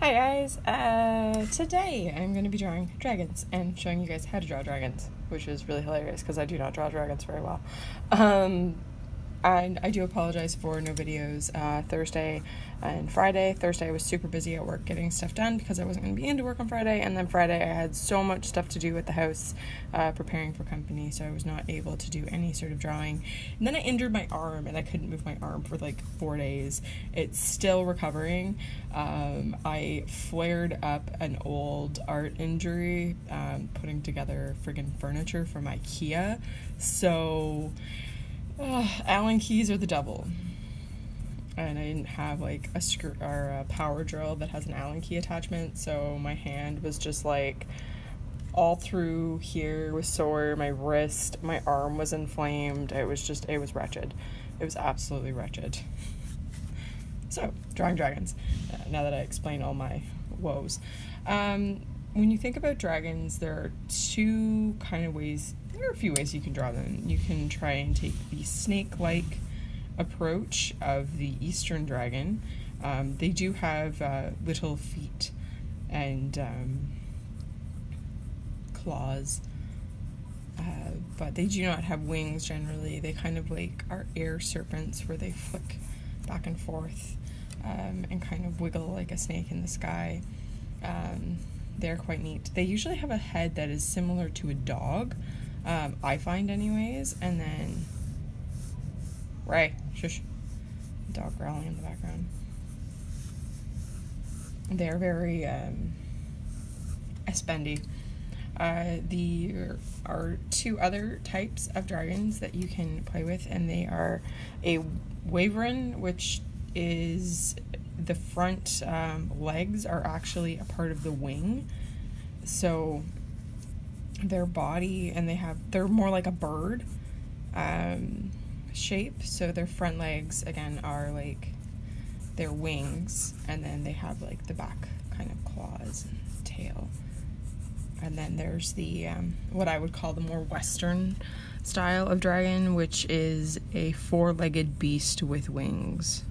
Hi guys, today I'm going to be drawing dragons and showing you guys how to draw dragons, which is really hilarious because I do not draw dragons very well. And I do apologize for no videos Thursday and Friday. Thursday I was super busy at work getting stuff done because I wasn't going to be into work on Friday, and then Friday I had so much stuff to do at the house preparing for company, so I was not able to do any sort of drawing. And then I injured my arm and I couldn't move my arm for like 4 days. It's still recovering. I flared up an old art injury putting together friggin' furniture from IKEA, so Allen keys are the devil, and I didn't have like a screw or a power drill that has an Allen key attachment, so my hand was just like all through here was sore, my wrist, my arm was inflamed. It was wretched. It was absolutely wretched. So, drawing dragons, now that I explain all my woes. When you think about dragons, there are two kind of ways. There are a few ways you can draw them. You can try and take the snake-like approach of the Eastern dragon. They do have little feet and claws, but they do not have wings generally. They kind of like are air serpents where they flick back and forth and kind of wiggle like a snake in the sky. They're quite neat. They usually have a head that is similar to a dog, I find anyways, and then Ray, shush, dog growling in the background. They're very spendy. There are two other types of dragons that you can play with, and they are a wyvern, which is the front legs are actually a part of the wing, so their body, and they're more like a bird shape, so their front legs again are like their wings, and then they have like the back kind of claws and tail. And then there's the what I would call the more Western style of dragon, which is a four-legged beast with wings.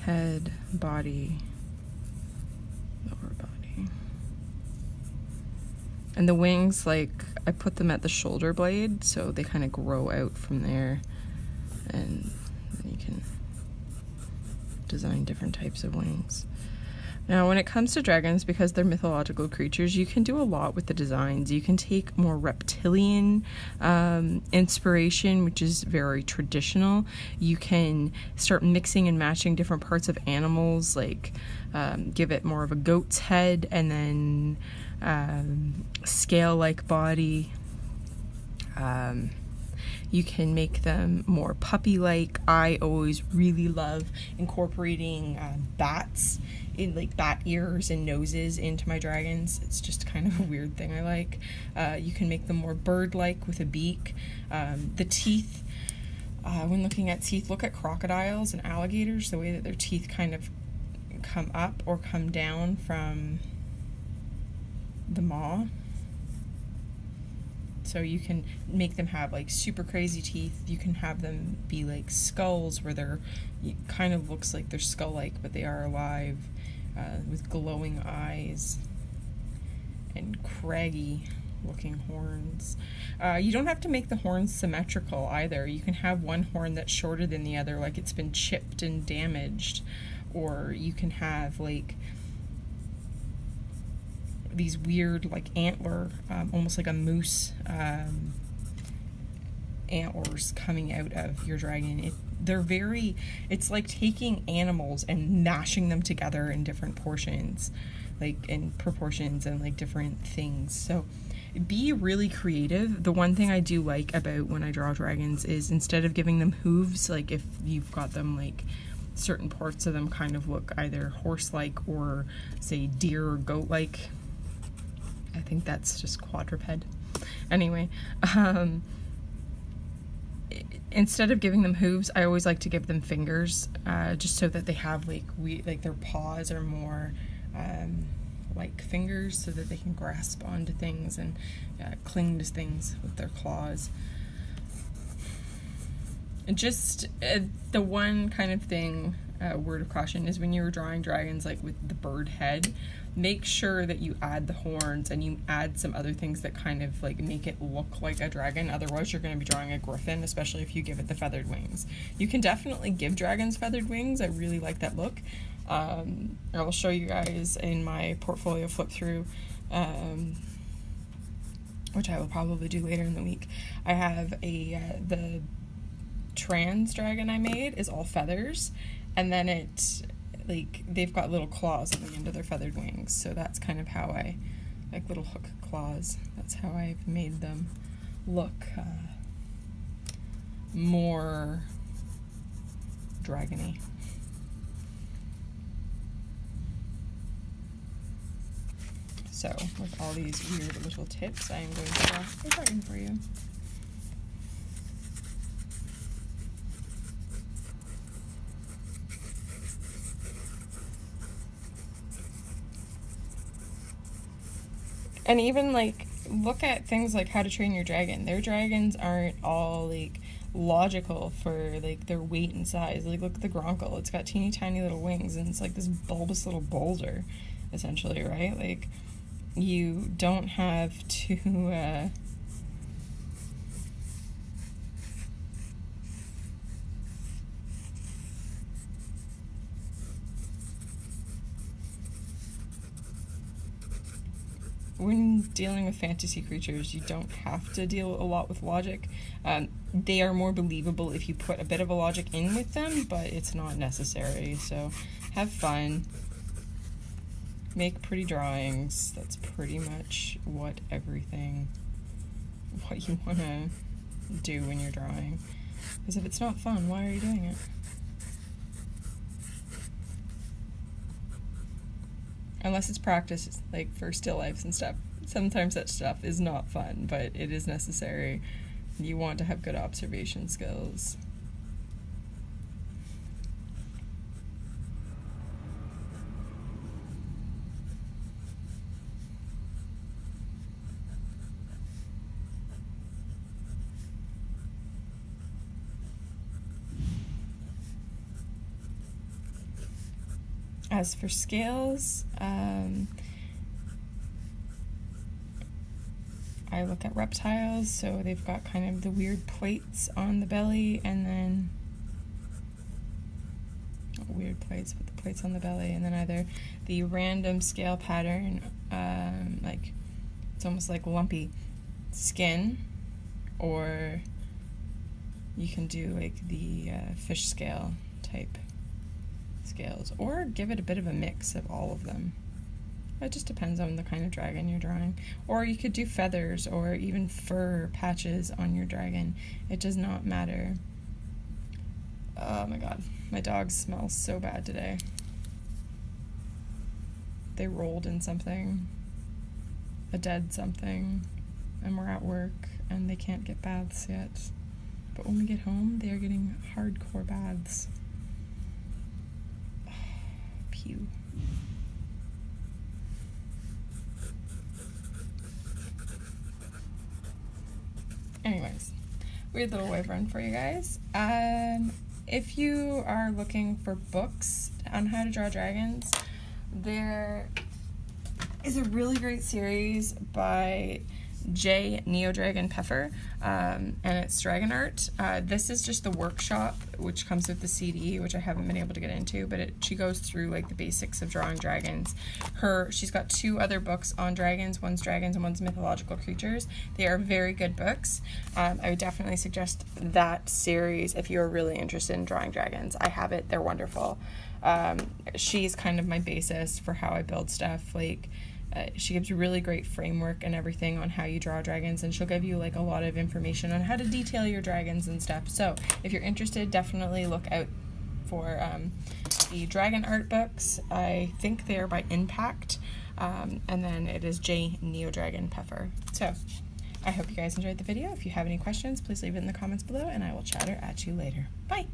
Head, body, lower body. And the wings, like, I put them at the shoulder blade, so they kind of grow out from there, and then you can design different types of wings. Now, when it comes to dragons, because they're mythological creatures, you can do a lot with the designs. You can take more reptilian inspiration, which is very traditional. You can start mixing and matching different parts of animals, like give it more of a goat's head, and then scale-like body. You can make them more puppy-like. I always really love incorporating bats in like bat ears and noses into my dragons. It's just kind of a weird thing I like. You can make them more bird-like with a beak. The teeth, when looking at teeth, look at crocodiles and alligators, the way that their teeth kind of come up or come down from the maw. So you can make them have like super crazy teeth. You can have them be like skulls where it kind of looks like they're skull-like, but they are alive, with glowing eyes and craggy looking horns. You don't have to make the horns symmetrical either. You can have one horn that's shorter than the other, like it's been chipped and damaged, or you can have like these weird like antler, almost like a moose antlers coming out of your dragon. It's like taking animals and mashing them together in different portions, like in proportions and like different things. So be really creative. The one thing I do like about when I draw dragons is instead of giving them hooves, like if you've got them like certain parts of them kind of look either horse-like or say deer or goat-like. I think that's just quadruped. Anyway, instead of giving them hooves, I always like to give them fingers, just so that they have like their paws are more like fingers, so that they can grasp onto things and cling to things with their claws. Just the one kind of thing, word of caution, is when you're drawing dragons like with the bird head, make sure that you add the horns and you add some other things that kind of like make it look like a dragon. Otherwise you're going to be drawing a griffin, especially if you give it the feathered wings. You can definitely give dragons feathered wings. I really like that look. I will show you guys in my portfolio flip through, which I will probably do later in the week. I have the trans dragon I made is all feathers, and then they've got little claws on the end of their feathered wings, so that's kind of how I, like little hook claws, that's how I've made them look more dragony. So with all these weird little tips, I am going to draw a dragon for you. And even like, look at things like How to Train Your Dragon. Their dragons aren't all like logical for like their weight and size. Like look at the Gronkle, it's got teeny tiny little wings and it's like this bulbous little boulder, essentially, right? Like you don't have to when dealing with fantasy creatures, you don't have to deal a lot with logic. They are more believable if you put a bit of a logic in with them, but it's not necessary. So have fun, make pretty drawings. That's pretty much what you want to do when you're drawing. Because if it's not fun, why are you doing it? Unless it's practice, like for still lifes and stuff. Sometimes that stuff is not fun, but it is necessary. You want to have good observation skills. As for scales, I look at reptiles, so they've got kind of the weird plates on the belly, and then not weird plates, but the plates on the belly, and then either the random scale pattern, like it's almost like lumpy skin, or you can do like the fish scale type scales, or give it a bit of a mix of all of them. It just depends on the kind of dragon you're drawing. Or you could do feathers or even fur patches on your dragon. It does not matter. Oh my god, my dogs smell so bad today. They rolled in something, a dead something, and we're at work and they can't get baths yet. But when we get home, they are getting hardcore baths. Pew. Anyways, weird little wyvern for you guys. If you are looking for books on how to draw dragons, there is a really great series by J. Neo Dragon Peffer, and it's Dragon Art. This is just the workshop, which comes with the CD, which I haven't been able to get into, but she goes through like the basics of drawing dragons. She's got 2 other books on dragons. One's dragons and one's mythological creatures. They are very good books. I would definitely suggest that series if you're really interested in drawing dragons. I have it. They're wonderful. She's kind of my basis for how I build stuff. Like, she gives really great framework and everything on how you draw dragons, and she'll give you like a lot of information on how to detail your dragons and stuff. So if you're interested, definitely look out for the Dragon Art books. I think they're by Impact, and then it is J. Neo Dragon Peffer. So I hope you guys enjoyed the video. If you have any questions, please leave it in the comments below, and I will chatter at you later. Bye!